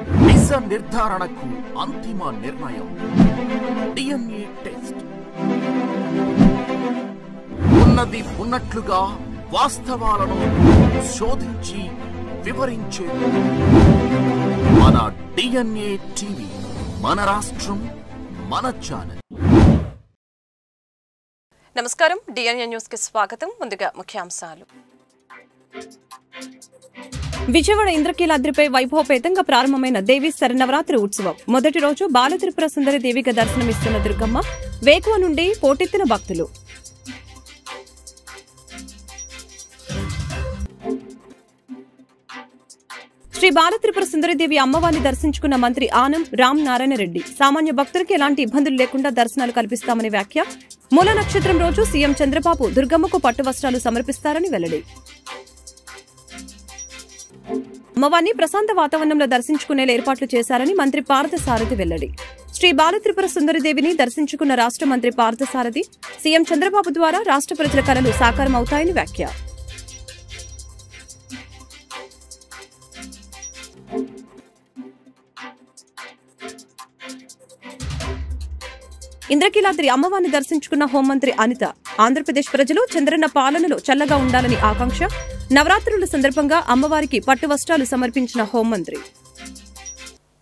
నిజ నిర్ధారణకు అంతిమ నిర్ణయం DNA టెస్ట్. ఉన్నది ఉన్నట్లుగా వాస్తవాలను శోధించి వివరించే మన DNA టీవీ, మన రాష్ట్రం, మన ఛానల్. నమస్కారం, DNA న్యూస్ కి స్వాగతం. ముందుగా ముఖ్యాంశాలు. విజయవాడ ఇంద్రకీలాద్రిపై వైభవపేతంగా ప్రారంభమైన దేవి శరన్నవరాత్రి ఉత్సవం మొదటి రోజు బాలత్రిపుర సుందరి దేవిగా దర్శనమిస్తున్న దుర్గమ్మ, వేకువ నుండి పోటెత్తిన భక్తులు. శ్రీ బాలత్రిపుర సుందరిదేవి అమ్మవారిని దర్శించుకున్న మంత్రి ఆనం రామ్ నారాయణ రెడ్డి, సామాన్య భక్తులకి ఎలాంటి ఇబ్బందులు లేకుండా దర్శనాలు కల్పిస్తామని వ్యాఖ్య. మూల నక్షత్రం రోజు సీఎం చంద్రబాబు దుర్గమ్మకు పట్టు వస్త్రాలు సమర్పిస్తారని వెల్లడి. అమ్మవారిని ప్రశాంత వాతావరణంలో దర్శించుకునేలా ఏర్పాట్లు చేశారని మంత్రి పార్థసారథి వెల్లడి. శ్రీ బాలత్రిపుర సుందరిదేవిని దర్శించుకున్న రాష్ట్ర మంత్రి పార్థసారథి, సీఎం చంద్రబాబు ద్వారా రాష్ట్ర ప్రజల కలలు సాకారం అవుతాయని వ్యాఖ్య. ఇంద్రకీలాద్రి అమ్మవారిని దర్శించుకున్న హోంమంత్రి అనిత, ఆంధ్రప్రదేశ్ ప్రజలు చంద్రన్న పాలనలో చల్లగా ఉండాలని ఆకాంక్ష. నవరాత్రుల సందర్భంగా అమ్మవారికి పట్టు వస్త్రాలు సమర్పించిన హోంమంత్రి.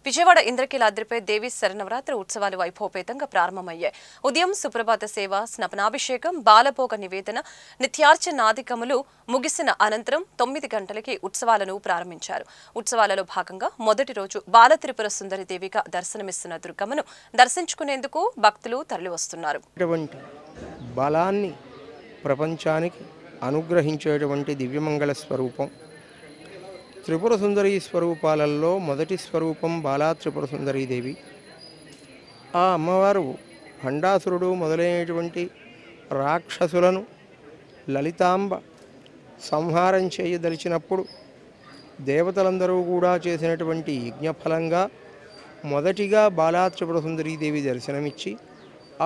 విజయవాడ ఇంద్రకీలాద్రిపై దేవి శరన్నవరాత్రి ఉత్సవాలు వైభవపేతంగా ప్రారంభమయ్యాయి. ఉదయం సుప్రభాత సేవ, స్నపనాభిషేకం, బాలభోగ నివేదన, నిత్యార్చనాదికములు ముగిసిన అనంతరం 9 గంటలకి ఉత్సవాలను ప్రారంభించారు. ఉత్సవాలలో భాగంగా మొదటి రోజు బాలత్రిపుర సుందరి దేవిగా దర్శనమిస్తున్న దుర్గమ్మను దర్శించుకునేందుకు భక్తులు తరలివస్తున్నారు. బలాన్ని ప్రపంచానికి అనుగ్రహించేటువంటి దివ్యమంగళ స్వరూపం త్రిపుర సుందరి స్వరూపాలలో మొదటి స్వరూపం బాలా త్రిపుర సుందరీదేవి. ఆ అమ్మవారు భండాసురుడు మొదలైనటువంటి రాక్షసులను లలితాంబ సంహారం చేయదలిచినప్పుడు దేవతలందరూ కూడా చేసినటువంటి యజ్ఞఫలంగా మొదటిగా బాలా త్రిపుర సుందరీదేవి దర్శనమిచ్చి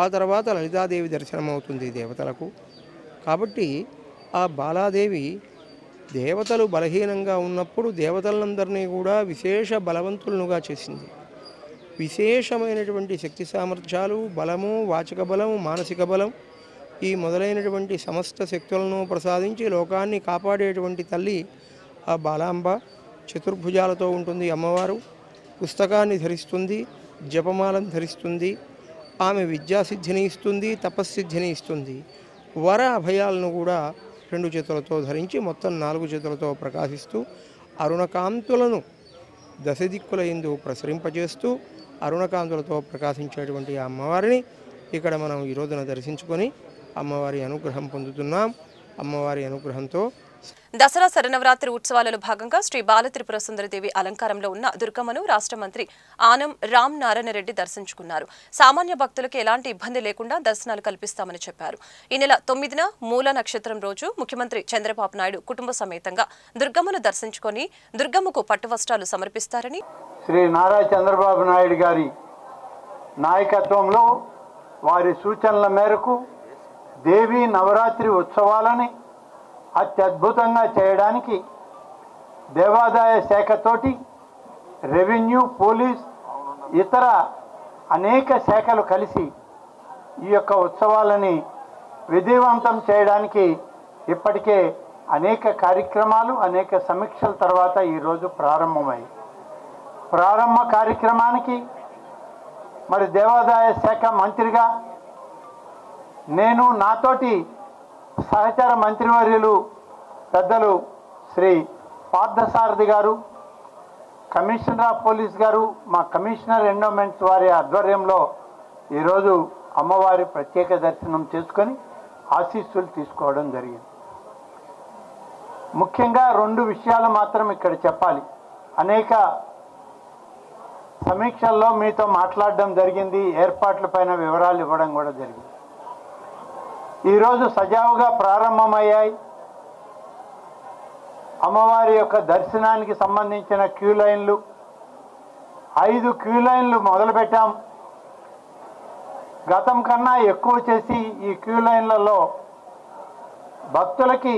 ఆ తర్వాత లలితాదేవి దర్శనమవుతుంది దేవతలకు. కాబట్టి ఆ బాలాదేవి దేవతలు బలహీనంగా ఉన్నప్పుడు దేవతలందరినీ కూడా విశేష బలవంతులుగా చేసింది. విశేషమైనటువంటి శక్తి సామర్థ్యాలు, బలము, వాచక బలము, మానసిక బలం, ఈ మొదలైనటువంటి సమస్త శక్తులను ప్రసాదించి లోకాన్ని కాపాడేటువంటి తల్లి ఆ బాలాంబ. చతుర్భుజాలతో ఉంటుంది అమ్మవారు. పుస్తకాన్ని ధరిస్తుంది, జపమాలను ధరిస్తుంది. ఆమె విద్యాసిద్ధిని ఇస్తుంది, తపస్సిద్ధిని ఇస్తుంది. వర అభయాలను కూడా 2 చేతులతో ధరించి మొత్తం 4 చేతులతో ప్రకాశిస్తూ అరుణకాంతులను దశదిక్కుల యందు ప్రసరింపజేస్తూ అరుణకాంతులతో ప్రకాశించేటువంటి ఆ అమ్మవారిని ఇక్కడ మనం ఈ రోజున దర్శించుకొని అమ్మవారి అనుగ్రహం పొందుతున్నాం. అమ్మవారి అనుగ్రహంతో దసరా శరన్నవరాత్రి ఉత్సవాలలో భాగంగా శ్రీ బాలత్రిపుర సుందరిదేవి అలంకారంలో ఉన్న దుర్గమ్మను రాష్ట్ర మంత్రి ఆనం రామ్ నారాయణ రెడ్డి దర్శించుకున్నారు. సామాన్య భక్తులకు ఎలాంటి ఇబ్బంది లేకుండా దర్శనాలు కల్పిస్తామని చెప్పారు. ఈ నెల 9న మూల నక్షత్రం రోజు ముఖ్యమంత్రి చంద్రబాబు నాయుడు కుటుంబ సమేతంగా దుర్గమ్మను దర్శించుకొని దుర్గమ్మకు పట్టు వస్త్రాలు సమర్పిస్తారని. శ్రీ నారా చంద్రబాబు నాయుడు గారి నాయకత్వంలో వారి సూచనల మేరకు దేవి నవరాత్రి ఉత్సవాలని అత్యద్భుతంగా చేయడానికి దేవాదాయ శాఖతోటి రెవెన్యూ, పోలీస్, ఇతర అనేక శాఖలు కలిసి ఈ యొక్క ఉత్సవాలని విజయవంతం చేయడానికి ఇప్పటికే అనేక కార్యక్రమాలు, అనేక సమీక్షల తర్వాత ఈరోజు ప్రారంభమయ్యాయి. ప్రారంభ కార్యక్రమానికి మరి దేవాదాయ శాఖ మంత్రిగా నేను, నాతోటి సహచర మంత్రివర్యులు పెద్దలు శ్రీ పార్థసారథి గారు, కమిషనర్ ఆఫ్ పోలీస్ గారు, మా కమిషనర్ ఎండోమెంట్స్ వారి ఆధ్వర్యంలో ఈరోజు అమ్మవారి ప్రత్యేక దర్శనం చేసుకొని ఆశీస్సులు తీసుకోవడం జరిగింది. ముఖ్యంగా 2 విషయాలు మాత్రం ఇక్కడ చెప్పాలి. అనేక సమీక్షల్లో మీతో మాట్లాడడం జరిగింది, ఏర్పాట్లపైన వివరాలు ఇవ్వడం కూడా జరిగింది. ఈరోజు సజావుగా ప్రారంభమయ్యాయి. అమ్మవారి యొక్క దర్శనానికి సంబంధించిన క్యూ లైన్లు 5 క్యూ లైన్లు మొదలుపెట్టాం. గతం కన్నా ఎక్కువ చేసి ఈ క్యూ లైన్లలో భక్తులకి,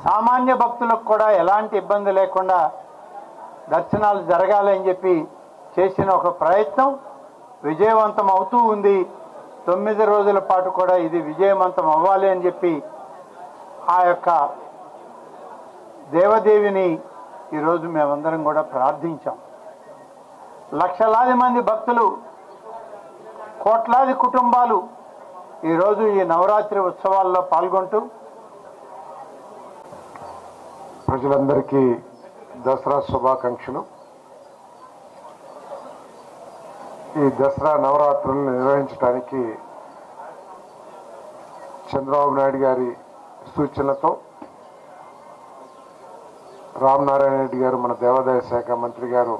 సామాన్య భక్తులకు కూడా ఎలాంటి ఇబ్బంది లేకుండా దర్శనాలు జరగాలి అని చెప్పి చేసిన ఒక ప్రయత్నం విజయవంతం అవుతూ ఉంది. 9 రోజుల పాటు కూడా ఇది విజయవంతం అవ్వాలి అని చెప్పి ఆ యొక్క దేవదేవిని ఈరోజు మేమందరం కూడా ప్రార్థించాం. లక్షలాది మంది భక్తులు, కోట్లాది కుటుంబాలు ఈరోజు ఈ నవరాత్రి ఉత్సవాల్లో పాల్గొంటూ ప్రజలందరికీ దసరా శుభాకాంక్షలు. ఈ దసరా నవరాత్రులను నిర్వహించడానికి చంద్రబాబు నాయుడు గారి సూచనలతో రామనారాయణ రెడ్డి గారు, మన దేవాదాయ శాఖ మంత్రి గారు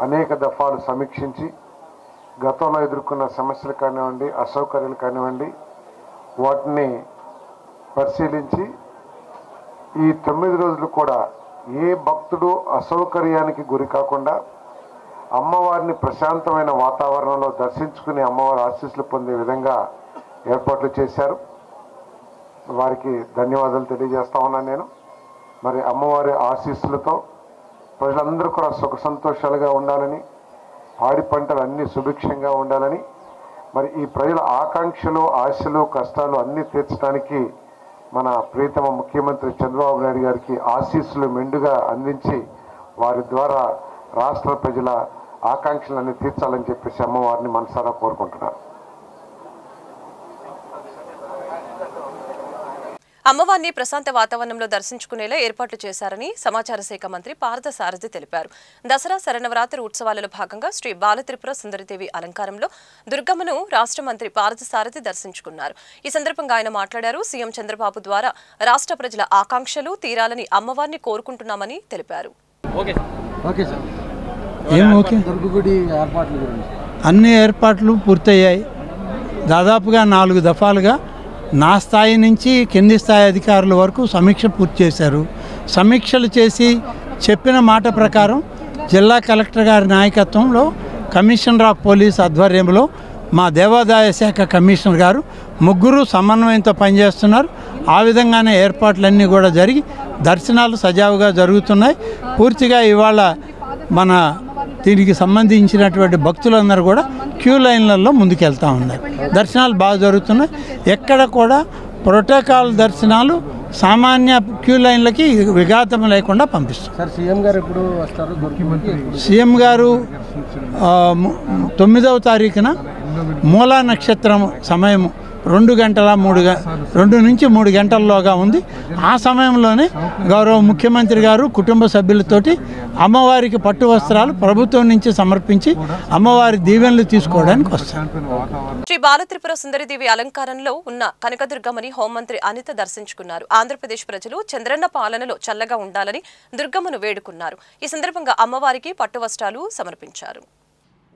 అనేక దఫాలు సమీక్షించి గతంలో ఎదుర్కొన్న సమస్యలు కానివ్వండి, అసౌకర్యాలు కానివ్వండి, వాటిని పరిశీలించి ఈ 9 రోజులు కూడా ఏ భక్తుడు అసౌకర్యానికి గురి కాకుండా అమ్మవారిని ప్రశాంతమైన వాతావరణంలో దర్శించుకుని అమ్మవారి ఆశీస్సులు పొందే విధంగా ఏర్పాట్లు చేశారు. వారికి ధన్యవాదాలు తెలియజేస్తా ఉన్నాను నేను. మరి అమ్మవారి ఆశీస్సులతో ప్రజలందరూ కూడా సుఖ సంతోషాలుగా ఉండాలని, పాడి పంటలు అన్నీ సుభిక్షంగా ఉండాలని, మరి ఈ ప్రజల ఆకాంక్షలు, ఆశలు, కష్టాలు అన్నీ తీర్చడానికి మన ప్రియతమ ముఖ్యమంత్రి చంద్రబాబు నాయుడు గారికి ఆశీస్సులు మెండుగా అందించి వారి ద్వారా రాష్ట్ర ప్రజల ఆకాంక్షలన్నీ తీర్చాలని చెప్పేసి అమ్మవారిని మనసారా కోరుకుంటున్నాను. అమ్మవారిని ప్రశాంత వాతావరణంలో దర్శించుకునేలా ఏర్పాట్లు చేశారని సమాచార శాఖ మంత్రి పార్థ సారథి తెలిపారు. దసరా శరన్నవరాత్రి ఉత్సవాలలో భాగంగా శ్రీ బాలత్రిపుర సుందరిదేవి అలంకారంలో దుర్గమ్మను రాష్ట్ర మంత్రి పార్థ సారథి దర్శించుకున్నారు. ఈ సందర్భంగా ఆయన మాట్లాడారు. సీఎం చంద్రబాబు ద్వారా రాష్ట్ర ప్రజల ఆకాంక్షలు తీరాలని అమ్మవారిని కోరుకుంటున్నామని తెలిపారు. అన్ని ఏర్పాట్లు పూర్తయ్యాయి. దాదాపుగా 4 దఫాలుగా నా స్థాయి నుంచి కింది స్థాయి అధికారుల వరకు సమీక్ష పూర్తి చేశారు. సమీక్షలు చేసి చెప్పిన మాట ప్రకారం జిల్లా కలెక్టర్ గారి నాయకత్వంలో కమిషనర్ ఆఫ్ పోలీస్ ఆధ్వర్యంలో మా దేవాదాయ శాఖ కమిషనర్ గారు ముగ్గురు సమన్వయంతో పనిచేస్తున్నారు. ఆ విధంగానే ఏర్పాట్లన్నీ కూడా జరిగి దర్శనాలు సజావుగా జరుగుతున్నాయి. పూర్తిగా ఇవాళ మన దీనికి సంబంధించినటువంటి భక్తులందరూ కూడా క్యూ లైన్లలో ముందుకెళ్తూ ఉన్నారు. దర్శనాలు బాగా జరుగుతున్నాయి. ఎక్కడ కూడా ప్రోటోకాల్ దర్శనాలు సామాన్య క్యూ లైన్లకి విఘాతం లేకుండా పంపిస్తారు. సీఎం గారు ఎప్పుడు వస్తారు? సీఎం గారు 9వ తారీఖున మూలా నక్షత్రం సమయం 2 నుంచి 3 గంటల్లోగా ఉంది. ఆ సమయంలోనే గౌరవ ముఖ్యమంత్రి గారు కుటుంబ సభ్యులతోటి అమ్మవారికి పట్టు వస్త్రాలు ప్రభుత్వం నుంచి సమర్పించి అమ్మవారి దీవెనలు తీసుకోవడానికి వస్తారు. శ్రీ బాలత్రిపుర సుందరిదేవి అలంకారంలో ఉన్న కనకదుర్గమ్మని హోంమంత్రి అనిత దర్శించుకున్నారు. ఆంధ్రప్రదేశ్ ప్రజలు చంద్రన్న పాలనలో చల్లగా ఉండాలని దుర్గమ్మను వేడుకున్నారు. ఈ సందర్భంగా అమ్మవారికి పట్టు వస్త్రాలు సమర్పించారు.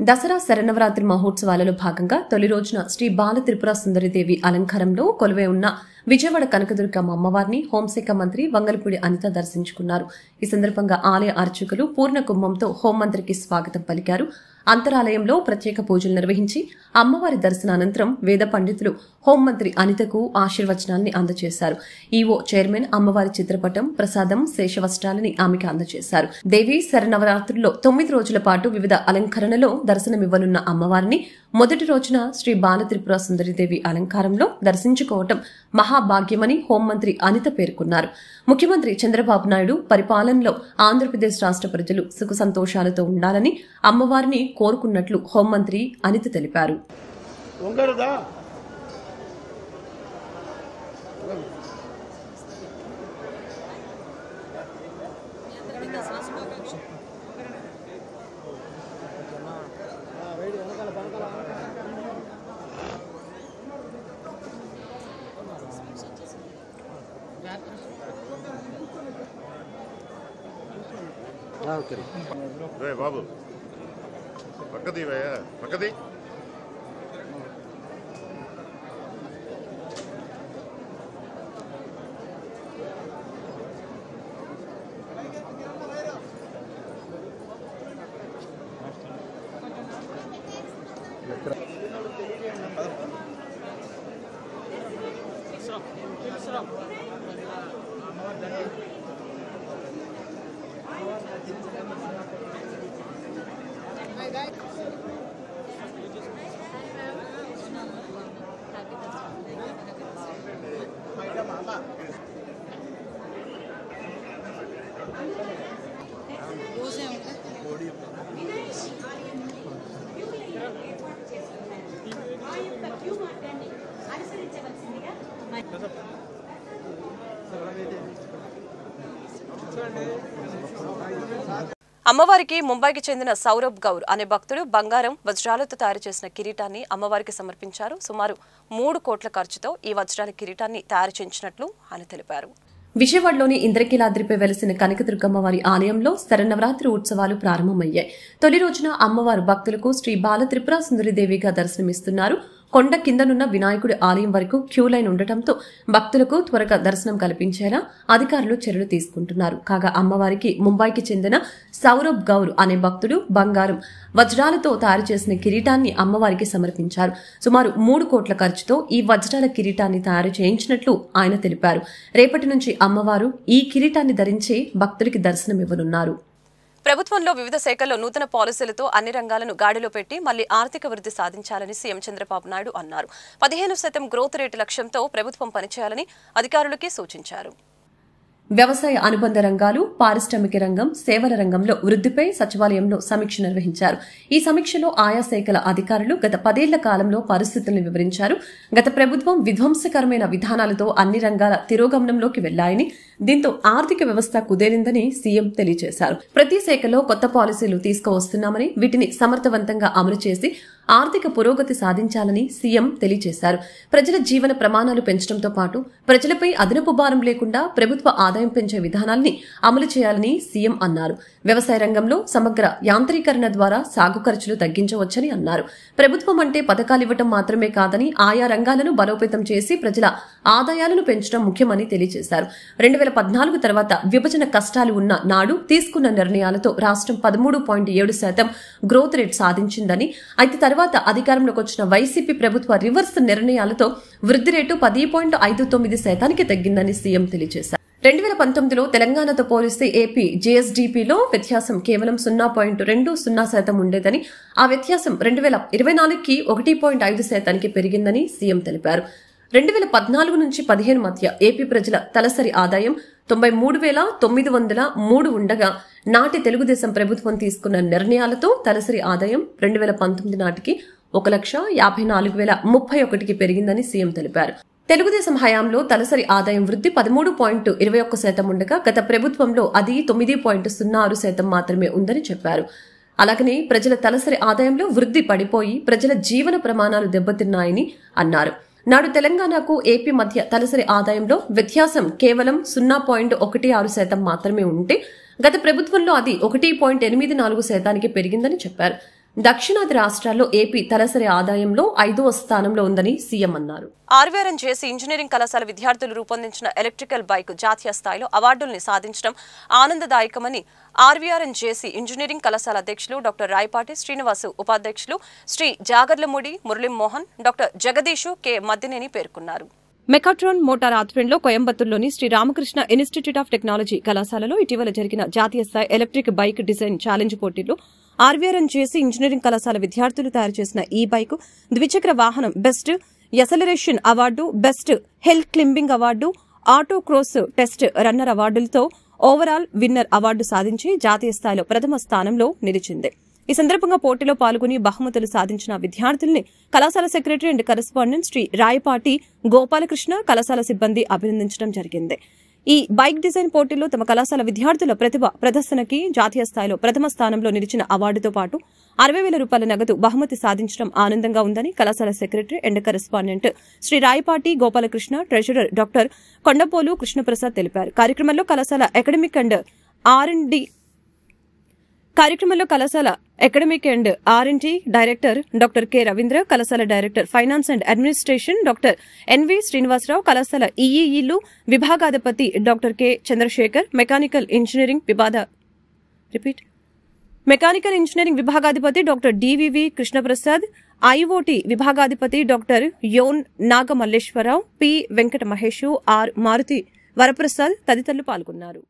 దసరా శరన్నవరాత్రి మహోత్సవాలలో భాగంగా తొలి రోజున శ్రీ బాలత్రిపుర సుందరిదేవి అలంకారంలో కొలువై ఉన్న విజయవాడ కనకదుర్గమ్మ అమ్మవారిని హోంశాఖ మంత్రి వంగలపూడి అనిత దర్శించుకున్నారు. ఈ సందర్భంగా ఆలయ అర్చకులు పూర్ణ కుంభంతో హోంమంత్రికి స్వాగతం పలికారు. అంతరాలయంలో ప్రత్యేక పూజలు నిర్వహించి అమ్మవారి దర్శనానంతరం వేద పండితులు హోంమంత్రి అనితకు ఆశీర్వచనాన్ని అందజేశారు. ఈవో చైర్మన్ అమ్మవారి చిత్రపటం, ప్రసాదం, శేషవస్త్రాలని ఆమెకు అందజేశారు. దేవి శరన్నవరాత్రుల్లో 9 రోజుల పాటు వివిధ అలంకరణలో దర్శనమివ్వనున్న అమ్మవారిని మొదటి రోజున శ్రీ బాలత్రిపుర సుందరిదేవి అలంకారంలో దర్శించుకోవటం మహాభాగ్యమని హోంమంత్రి అనిత పేర్కొన్నారు. ముఖ్యమంత్రి చంద్రబాబు నాయుడు పరిపాలనలో ఆంధ్రప్రదేశ్ రాష్ట్ర ప్రజలు సుఖ సంతోషాలతో ఉండాలని అమ్మవారిని కోరుకున్నట్లు హోంమంత్రి అనిత తెలిపారు. బాబు పక్కది పక్కది అమ్మవారికి ముంబైకి చెందిన సౌరభ్ గౌర్ అనే భక్తుడు బంగారం వజ్రాలతో తయారు చేసిన కిరీటాన్ని అమ్మవారికి సమర్పించారు. సుమారు 3 కోట్ల ఖర్చుతో ఈ వజ్రాల కిరీటాన్ని తయారు చేయించినట్లు ఆయన తెలిపారు. విజయవాడలోని ఇంద్రకీలాద్రిపై వెలిసిన కనకదుర్గమ్మవారి ఆలయంలో శరన్నవరాత్రి ఉత్సవాలు ప్రారంభమయ్యాయి. తొలి రోజున అమ్మవారు భక్తులకు శ్రీ బాల త్రిపుర సుందరిదేవిగా దర్శనమిస్తున్నారు. కొండ కిందనున్న వినాయకుడి ఆలయం వరకు క్యూ లైన్ ఉండటంతో భక్తులకు త్వరగా దర్శనం కల్పించేలా అధికారులు చర్యలు తీసుకుంటున్నారు. కాగా అమ్మవారికి ముంబైకి చెందిన సౌరభ్ గౌర్ అనే భక్తుడు బంగారం వజ్రాలతో తయారు చేసిన కిరీటాన్ని అమ్మవారికి సమర్పించారు. సుమారు 3 కోట్ల ఖర్చుతో ఈ వజ్రాల కిరీటాన్ని తయారు చేయించినట్లు ఆయన తెలిపారు. రేపటి నుంచి అమ్మవారు ఈ కిరీటాన్ని ధరించి భక్తులకి దర్శనమివ్వనున్నారు. ప్రభుత్వంలో వివిధ శాఖల్లో నూతన పాలసీలతో అన్ని రంగాలను గాడిలో పెట్టి మళ్లీ ఆర్థిక వృద్ధి సాధించాలని సీఎం చంద్రబాబు నాయుడు అన్నారు. 15% గ్రోత్ రేటు లక్ష్యంతో ప్రభుత్వం పనిచేయాలని అధికారులకి సూచించారు. వ్యవసాయ అనుబంధ రంగాలు, పారిశ్రామిక రంగం, సేవల రంగంలో వృద్ధిపై సచివాలయంలో సమీక్ష నిర్వహించారు. ఈ సమీక్షలో ఆయా శాఖల అధికారులు గత 10 ఏళ్ల కాలంలో పరిస్థితులను వివరించారు. గత ప్రభుత్వం విధ్వంసకరమైన విధానాలతో అన్ని రంగాల తిరోగమనంలోకి వెళ్లాయని, దీంతో ఆర్థిక వ్యవస్థ కుదేలిందని సీఎం తెలియజేశారు. ప్రతి శాఖలో కొత్త పాలసీలు తీసుకువస్తున్నామని, వీటిని సమర్థవంతంగా అమలు చేసి ఆర్థిక పురోగతి సాధించాలని సీఎం తెలియజేశారు. ప్రజల జీవన ప్రమాణాలు పెంచడంతో పాటు ప్రజలపై అదనపు భారం లేకుండా ప్రభుత్వ ఆదాయం పెంచే విధానాల్ని అమలు చేయాలని సీఎం అన్నారు. వ్యవసాయ రంగంలో సమగ్ర యాంత్రీకరణ ద్వారా సాగు ఖర్చులు తగ్గించవచ్చని అన్నారు. ప్రభుత్వం అంటే పథకాలివ్వటం మాత్రమే కాదని, ఆయా రంగాలను బలోపేతం చేసి ప్రజల ఆదాయాలను పెంచడం ముఖ్యమని తెలియజేశారు. 2014 తర్వాత విభజన కష్టాలు ఉన్న నాడు తీసుకున్న నిర్ణయాలతో రాష్ట్రం 13.7% గ్రోత్ రేట్ సాధించిందని, అయితే తర్వాత అధికారంలోకి వచ్చిన వైసీపీ ప్రభుత్వ రివర్స్ నిర్ణయాలతో వృద్ధి రేటు 10.59% తగ్గిందని సీఎం తెలియజేశారు. 2019లో తెలంగాణతో పోలిస్తే ఏపీ జీఎస్డీపీలో వ్యత్యాసం కేవలం 0.20% ఉండేదని, ఆ వ్యత్యాసం 2024కి 1.5% పెరిగిందని సీఎం తెలిపారు. 2014 నుంచి 15 మధ్య ఏపీ ప్రజల తలసరి ఆదాయం 93,903 ఉండగా, నాటి తెలుగుదేశం ప్రభుత్వం తీసుకున్న నిర్ణయాలతో తలసరి ఆదాయం 2019 నాటికి 1,54,031కి పెరిగిందని సీఎం తెలిపారు. తెలుగుదేశం హయాంలో తలసరి ఆదాయం వృద్ధి 13.21% ఉండగా, గత ప్రభుత్వంలో అది 9.06% మాత్రమే ఉందని చెప్పారు. అలాగనే ప్రజల తలసరి ఆదాయంలో వృద్ధి పడిపోయి ప్రజల జీవన ప్రమాణాలు దెబ్బతిన్నాయని అన్నారు. నాడు తెలంగాణకు ఏపీ మధ్య తలసరి ఆదాయంలో వ్యత్యాసం కేవలం 0.16% మాత్రమే ఉంటే, గత ప్రభుత్వంలో అది 1.84% పెరిగిందని చెప్పారు. దక్షిణాది రాష్ట్రాల్లో ఏపీ తలసరి ఆదాయంలో 5వ స్థానంలో ఉందని సీఎం అన్నారు. ఆర్వీఆర్ఎన్ జేసీ ఇంజనీరింగ్ కళాశాల విద్యార్థులు రూపొందించిన ఎలక్ట్రికల్ బైక్ జాతీయ స్థాయిలో అవార్డుల్ని సాధించడం ఆనందదాయకమని ఆర్వీఆర్ఎన్ జేసీ ఇంజనీరింగ్ కళాశాల అధ్యక్షులు డాక్టర్ రాయపాటి శ్రీనివాసు, ఉపాధ్యక్షులు శ్రీ జాగర్లమూడి మురళీమోహన్, డాక్టర్ జగదీషు కె మద్దినేని పేర్కొన్నారు. మెకాట్రాన్ మోటార్ ఆధ్వర్యంలో కోయంబత్తూరులోని Shri Ramakrishna institute of technology కళాశాలలో ఇటీవల జరిగిన జాతీయ స్థాయి ఎలక్ట్రిక్ బైక్ డిజైన్ ఛాలెంజ్ పోటీలో ఆర్వీఆర్ఎన్ జేసీ ఇంజనీరింగ్ కళాశాల విద్యార్థులు తయారు చేసిన ఈ బైక్ ద్విచక్ర వాహనం best acceleration award, best hill climbing award, auto cross test runner అవార్డులతో ఓవరాల్ విన్నర్ అవార్డు సాధించి జాతీయ స్థాయిలో ప్రథమ స్థానంలో నిలిచింది. ఈ సందర్భంగా పోటీలో పాల్గొని బహుమతులు సాధించిన విద్యార్థుల్ని కళాశాల secretary and correspondent Shri Rayapati Gopalakrishna, కళాశాల సిబ్బంది అభినందించడం జరిగింది. ఈ బైక్ డిజైన్ పోటీల్లో తమ కళాశాల విద్యార్థుల ప్రతిభ ప్రదర్శనకి జాతీయ స్థాయిలో ప్రథమ స్థానంలో నిలిచిన అవార్డుతో పాటు 60,000 రూపాయల నగదు బహుమతి సాధించడం ఆనందంగా ఉందని కళాశాల secretary and correspondent Shri Rayapati Gopalakrishna, treasurer doctor Kondapolu Krishnaprasad తెలిపారు. కార్యక్రమంలో కళాశాల academic and R and D director doctor K Ravindra, కళాశాల director finance and administration doctor N V Srinivasarao, కళాశాల ఈఈఈలు విభాగాధిపతి doctor K Chandrasekhar, mechanical engineering విభాగాధిపతి డాక్టర్ డివివి కృష్ణప్రసాద్, ఐఓటి విభాగాధిపతి డాక్టర్ యోన్ నాగమల్లేశ్వరరావు, పి వెంకట మహేష్, ఆర్ మారుతి వరప్రసాద్ తదితరులు పాల్గొన్నారు.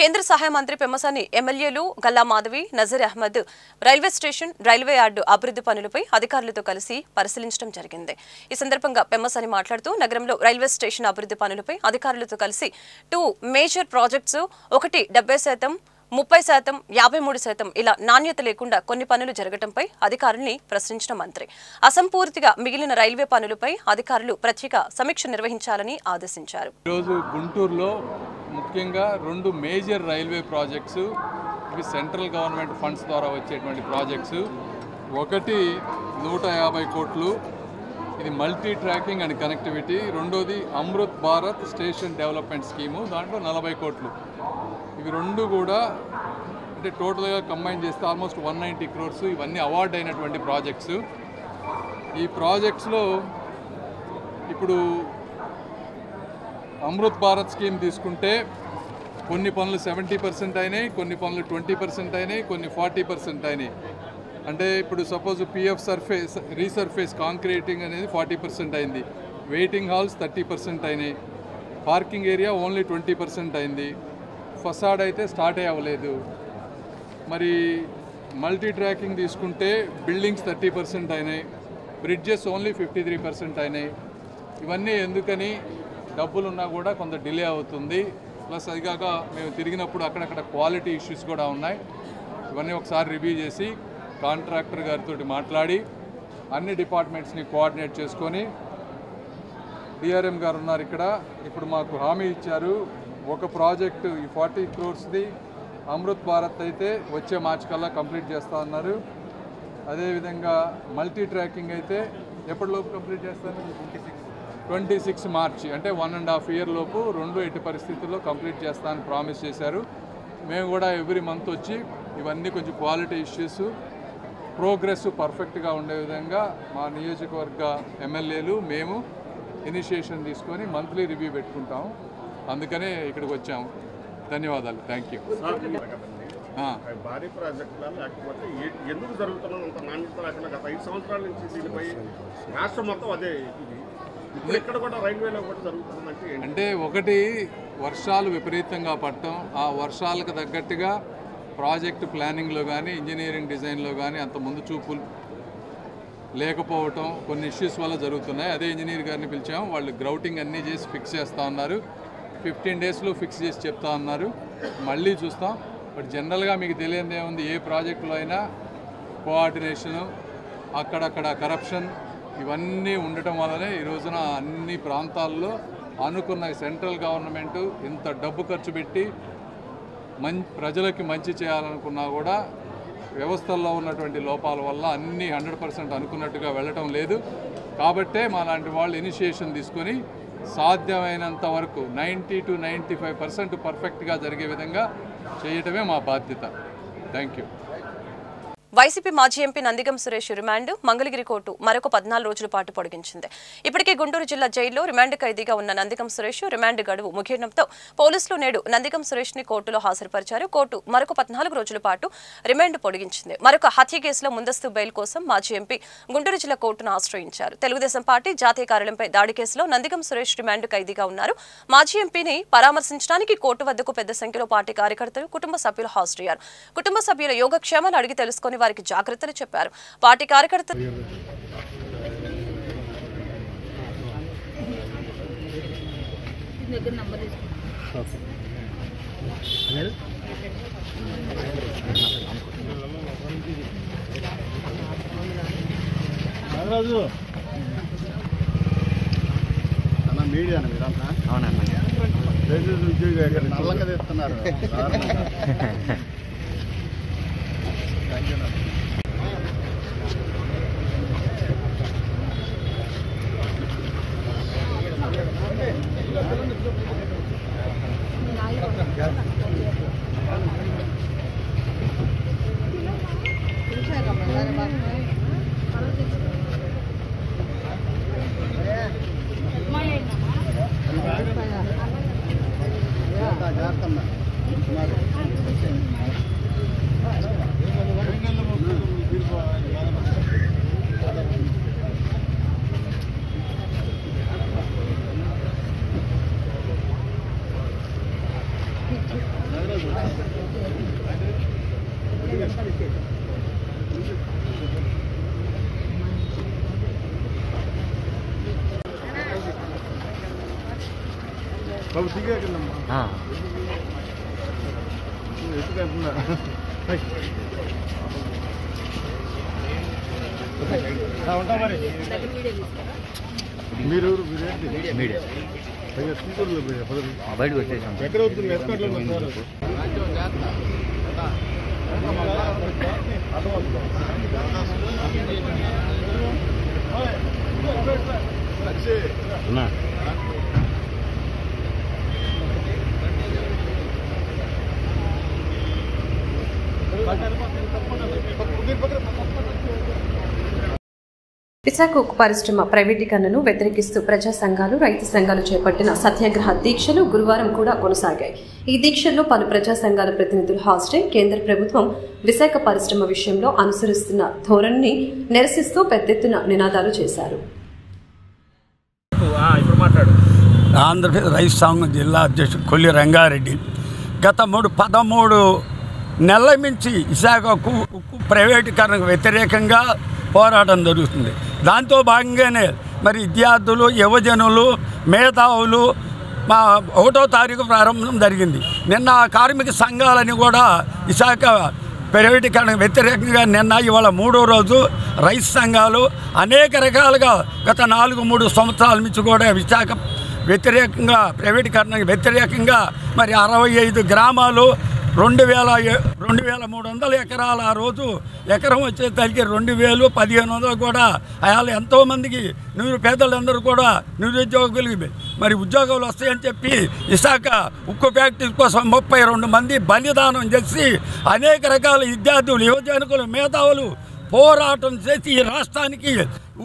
కేంద్ర సహాయ మంత్రి పెమ్మసాని ఎమ్మెల్యేలు Galla Madhavi, Nazeer Ahmed railway station, railway yard అభివృద్ధి పనులపై అధికారులతో కలిసి పరిశీలించడం జరిగింది. ఈ సందర్భంగా పెమ్మసాని మాట్లాడుతూ నగరంలో రైల్వే స్టేషన్ అభివృద్ధి పనులపై అధికారులతో కలిసి 2 మేజర్ ప్రాజెక్ట్స్ 1 70%, 30%, 53% ఇలా నాణ్యత లేకుండా కొన్ని పనులు జరగడంపై అధికారుల్ని ప్రశ్నించిన మంత్రి అసంపూర్తిగా మిగిలిన రైల్వే పనులపై అధికారులు ప్రత్యేక సమీక్ష నిర్వహించాలని ఆదేశించారు. ఈరోజు గుంటూరులో ముఖ్యంగా 2 మేజర్ రైల్వే ప్రాజెక్ట్స్, ఇవి సెంట్రల్ గవర్నమెంట్ ఫండ్స్ ద్వారా వచ్చేటువంటి ప్రాజెక్ట్స్. ఒకటి 150 కోట్లు, ఇది మల్టీ ట్రాకింగ్ అండ్ కనెక్టివిటీ. రెండోది Amrit Bharat station development scheme, దాంట్లో 40 కోట్లు. ఇవి 2 కూడా అంటే టోటల్గా కంబైన్ చేస్తే ఆల్మోస్ట్ 190 crores. ఇవన్నీ అవార్డు అయినటువంటి ప్రాజెక్ట్స్. ఈ ప్రాజెక్ట్స్లో ఇప్పుడు అమృత్ భారత్ స్కీమ్ తీసుకుంటే కొన్ని పనులు 70% అయినాయి, కొన్ని పనులు 20% అయినాయి, కొన్ని 40% అయినాయి. అంటే ఇప్పుడు suppose PF surface resurface concreting అనేది 40% అయింది, వెయిటింగ్ హాల్స్ 30% అయినాయి, పార్కింగ్ ఏరియా ఓన్లీ 20% అయింది, ఫసాడ్ అయితే స్టార్ట్ అవ్వలేదు. మరి మల్టీ ట్రాకింగ్ తీసుకుంటే బిల్డింగ్స్ 30% అయినాయి, బ్రిడ్జెస్ ఓన్లీ 53% అయినాయి. ఇవన్నీ ఎందుకని డబ్బులున్నా కూడా కొంత డిలే అవుతుంది. ప్లస్ అదిగాక మేము తిరిగినప్పుడు అక్కడక్కడ క్వాలిటీ ఇష్యూస్ కూడా ఉన్నాయి. ఇవన్నీ ఒకసారి రివ్యూ చేసి కాంట్రాక్టర్ గారితో మాట్లాడి అన్ని డిపార్ట్మెంట్స్ని కోఆర్డినేట్ చేసుకొని, డిఆర్ఎం గారు ఉన్నారు ఇక్కడ, ఇప్పుడు మాకు హామీ ఇచ్చారు ఒక ప్రాజెక్టు ఈ 40 crores అమృత్ భారత్ అయితే వచ్చే మార్చి కల్లా కంప్లీట్ చేస్తా ఉన్నారు. అదేవిధంగా మల్టీ ట్రాకింగ్ అయితే ఎప్పటిలోపు కంప్లీట్ చేస్తారు? 26 మార్చి, అంటే 1.5 year లోపు 2 ఎట్టి పరిస్థితుల్లో కంప్లీట్ చేస్తానని ప్రామిస్ చేశారు. మేము కూడా ఎవ్రీ మంత్ వచ్చి ఇవన్నీ కొంచెం క్వాలిటీ ఇష్యూస్, ప్రోగ్రెస్ పర్ఫెక్ట్గా ఉండే విధంగా మా నియోజకవర్గ ఎమ్మెల్యేలు మేము ఇనిషియేషన్ తీసుకొని మంత్లీ రివ్యూ పెట్టుకుంటాము. అందుకనే ఇక్కడికి వచ్చాము. ధన్యవాదాలు. Thank you. భారీ ప్రాజెక్టులా లేకపోతే ఎందుకు జరుగుతున్నంత నాణ్యత లేకుండా గత 5 సంవత్సరాల నుంచి దీనిపై రాష్ట్రం మొత్తం అదే ఇది ఇప్పుడు ఇక్కడ కూడా రైల్వేలో కూడా జరుగుతుందంటే అంటే ఒకటి వర్షాలు విపరీతంగా పడటం, ఆ వర్షాలకు తగ్గట్టుగా ప్రాజెక్ట్ ప్లానింగ్లో కానీ ఇంజనీరింగ్ డిజైన్లో కానీ అంత ముందు చూపులు లేకపోవటం కొన్ని ఇష్యూస్ వల్ల జరుగుతున్నాయి. అదే ఇంజనీర్ గారిని పిలిచాము, వాళ్ళు గ్రౌటింగ్ అన్నీ చేసి ఫిక్స్ చేస్తూ ఉన్నారు. 15 daysలో ఫిక్స్ చేసి చెప్తా ఉన్నారు. మళ్ళీ చూస్తాం. బట్ జనరల్గా మీకు తెలియదు ఏముంది, ఏ ప్రాజెక్టులో అయినా కోఆర్డినేషను, అక్కడక్కడ కరప్షన్ ఇవన్నీ ఉండటం వల్లనే ఈ రోజున అన్ని ప్రాంతాల్లో అనుకున్న సెంట్రల్ గవర్నమెంట్ ఇంత డబ్బు ఖర్చు పెట్టి ప్రజలకి మంచి చేయాలనుకున్నా కూడా వ్యవస్థల్లో ఉన్నటువంటి లోపాల వల్ల అన్నీ 100% అనుకున్నట్టుగా వెళ్ళటం లేదు. కాబట్టే మా లాంటి వాళ్ళు ఇనిషియేషన్ తీసుకొని సాధ్యమైనంత వరకు 90 to 95% పర్ఫెక్ట్గా జరిగే విధంగా చేయటమే మా బాధ్యత. Thank you. వైసీపీ మాజీ MP Nandigam Suresh remand Mangalagiri court మరొక 14 రోజుల పాటు పొడిగించింది. ఇప్పటికే గుంటూరు జిల్లా జైల్లో రిమాండ్ ఖైదీగా ఉన్న నందిగం సురేష్ రిమాండ్ గడువు ముగియడంతో పోలీసులు నేడు నందిగం సురేష్ ని కోర్టులో హాజరుపరిచారు. కోర్టు మరొక 14 రోజుల పాటు రిమాండ్ పొడిగించింది. మరొక హత్య కేసులో ముందస్తు బెయిల్ కోసం మాజీ ఎంపీ గుంటూరు జిల్లా కోర్టును ఆశ్రయించారు. తెలుగుదేశం పార్టీ జాతీయ కార్యాలయంపై దాడి కేసులో నందిగం సురేష్ రిమాండ్ ఖైదీగా ఉన్నారు. మాజీ ఎంపీని పరామర్శించడానికి కోర్టు వద్దకు పెద్ద సంఖ్యలో పార్టీ కార్యకర్తలు, కుటుంబ సభ్యులు హాజరయ్యారు. కుటుంబ సభ్యుల యోగక్షేమాలు అడిగి తెలుసుకుని వారికి జాగ్రత్తలు చెప్పారు. పార్టీ కార్యకర్తలు మీడియా మీరంతా నల్లంగా తెస్తున్నారు. మీరు బయటకు వచ్చేసాం. ఎక్కడ అవుతుంది ఎస్కాట్లో విశాఖ ఉక్కు పరిశ్రమ ప్రైవేటీకరణను వ్యతిరేకిస్తూ ప్రజా సంఘాలు, రైతు సంఘాలు చేపట్టిన సత్యాగ్రహ దీక్షలు గురువారం కూడా కొనసాగాయి. ఈ దీక్షల్లో పలు ప్రజా సంఘాల ప్రతినిధులు హాజరై కేంద్ర ప్రభుత్వం విశాఖ పరిశ్రమ విషయంలో అనుసరిస్తున్న ధోరణిని నిరసిస్తూ పెద్ద ఎత్తున నినాదాలు చేశారు. ఆంధ్రప్రదేశ్ రైతు సంఘం జిల్లా అధ్యక్షుడు కొల్లి రంగారెడ్డి గత 13 నెలల నుంచి విశాఖ ఉక్కు ప్రైవేటీకరణకు వ్యతిరేకంగా పోరాటం జరుగుతుంది. దాంతో భాగంగానే మరి విద్యార్థులు, యువజనులు, మేధావులు 1వ తారీఖు ప్రారంభం జరిగింది. నిన్న కార్మిక సంఘాలని కూడా విశాఖ ప్రైవేటీకరణకు వ్యతిరేకంగా నిన్న ఇవాళ 3వ రోజు రైతు సంఘాలు అనేక రకాలుగా గత 4-3 సంవత్సరాల నుంచి కూడా విశాఖ వ్యతిరేకంగా ప్రైవేటీకరణకు వ్యతిరేకంగా మరి 65 గ్రామాలు 2300 ఎకరాలు ఆ రోజు ఎకరం వచ్చేసరికి 2000, 1500 కూడా అయాల ఎంతోమందికి పేదలందరూ కూడా నిరుద్యోగులకి మరి ఉద్యోగాలు వస్తాయని చెప్పి విశాఖ ఉక్కు ఫ్యాక్టరీ కోసం 32 మంది బలిదానం చేసి అనేక రకాల విద్యార్థులు, యువజనులు, మేధావులు పోరాటం చేసి ఈ రాష్ట్రానికి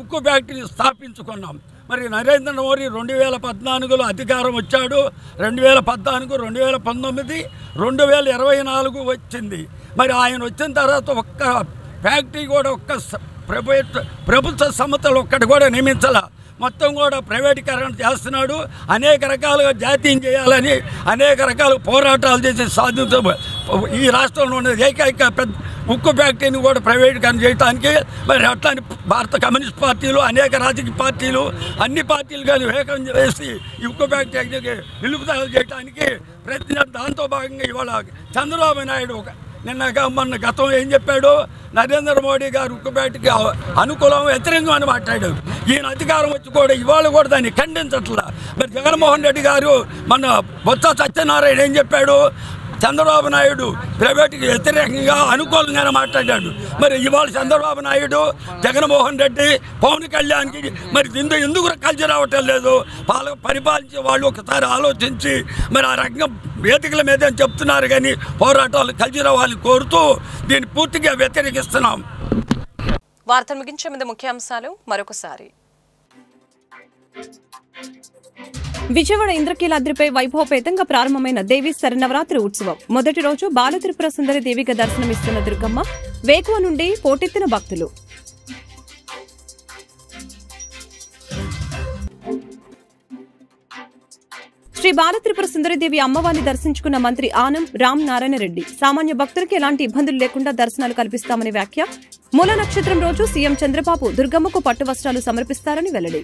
ఉక్కు ఫ్యాక్టరీ స్థాపించుకున్నాం. మరి నరేంద్ర మోడీ 2014లో అధికారం వచ్చాడు. 2014, 2019, 2024 వచ్చింది. మరి ఆయన వచ్చిన తర్వాత ఒక్క ఫ్యాక్టరీ కూడా ఒక్క ప్రభుత్వ సంస్థలు ఒక్కటి కూడా నియమించాల. మొత్తం కూడా ప్రైవేటీకరణ చేస్తున్నాడు. అనేక రకాలుగా జాతీయం చేయాలని అనేక రకాల పోరాటాలు చేసి సాధించ ఈ రాష్ట్రంలో ఉన్న ఏకైక పెద్ద ఉక్కు ఫ్యాక్టరీని కూడా ప్రైవేటీకరణ చేయడానికి మరి అట్లాంటి భారత కమ్యూనిస్ట్ పార్టీలు, అనేక రాజకీయ పార్టీలు, అన్ని పార్టీలు కానీ ఏకం చేసి ఈ ఉక్కు ఫ్యాక్టరీకి నిలుపుదల చేయడానికి ప్రయత్నం. దాంతో భాగంగా ఇవాళ చంద్రబాబు నాయుడు మొన్న గతం ఏం చెప్పాడు, నరేంద్ర మోడీ గారు ఉక్కు ఫ్యాక్టరీకి అనుకూలం, వ్యతిరేకం అని మాట్లాడాడు. ఈయన అధికారం వచ్చి కూడా ఇవాళ కూడా దాన్ని ఖండించట్లా. మరి జగన్మోహన్ రెడ్డి గారు మన బొత్స సత్యనారాయణ ఏం చెప్పాడు, చంద్రబాబు నాయుడు ప్రైవేట్కి వ్యతిరేకంగా అనుకూలంగానే మాట్లాడాడు. మరి ఇవాళ చంద్రబాబు నాయుడు, జగన్మోహన్ రెడ్డి, పవన్ కళ్యాణ్కి మరి ఎందుకు కలిసి రావటం లేదు? పరిపాలించే వాళ్ళు ఒకసారి ఆలోచించి మరి ఆ రకంగా వేదికల మీద చెప్తున్నారు కానీ పోరాటాలు కలిసి రావాలని కోరుతూ దీన్ని పూర్తిగా వ్యతిరేకిస్తున్నాం. వార్తలు ముగించే ముందు ముఖ్యాంశాలు మరొకసారి. విజయవాడ ఇంద్రకీలాద్రిపై వైభవపేతంగా ప్రారంభమైన దేవి శరన్నవరాత్రి ఉత్సవం మొదటి రోజు బాలత్రిపుర సుందరి దేవిగా దర్శనమిస్తున్న దుర్గమ్మ, వేకువ నుండి పోటెత్తిన భక్తులు. శ్రీ బాలత్రిపుర సుందరిదేవి అమ్మవారిని దర్శించుకున్న మంత్రి ఆనం రామ్ నారాయణ రెడ్డి, సామాన్య భక్తులకి ఎలాంటి ఇబ్బందులు లేకుండా దర్శనాలు కల్పిస్తామని వ్యాఖ్య. మూల నక్షత్రం రోజు సీఎం చంద్రబాబు దుర్గమ్మకు పట్టు వస్త్రాలు సమర్పిస్తారని వెల్లడి.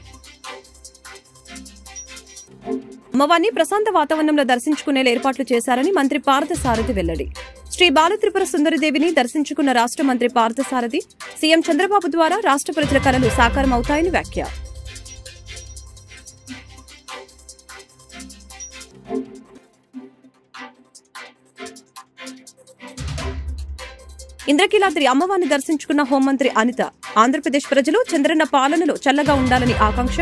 అమ్మవారిని ప్రశాంత వాతావరణంలో దర్శించుకునేలా ఏర్పాట్లు చేశారని మంత్రి పార్థసారథి వెల్లడి. శ్రీ బాలత్రిపుర సుందరిదేవిని దర్శించుకున్న రాష్ట్ర మంత్రి పార్థసారథి, సీఎం చంద్రబాబు ద్వారా రాష్ట్ర ప్రజల కలలు సాకారం అవుతాయని వ్యాఖ్య. ఇంద్రకీలాద్రి అమ్మవారిని దర్శించుకున్న హోంమంత్రి అనిత, ఆంధ్రప్రదేశ్ ప్రజలు చంద్రన్న పాలనలో చల్లగా ఉండాలని ఆకాంక్ష.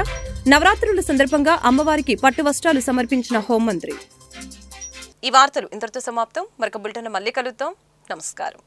నవరాత్రుల సందర్భంగా అమ్మవారికి పట్టు వస్త్రాలు సమర్పించిన హోంమంత్రి. ఈ వార్తలు ఇంతటితో సమాప్తం. మరొక బులెటిన్ మళ్ళీ కలుద్దాం. నమస్కారం.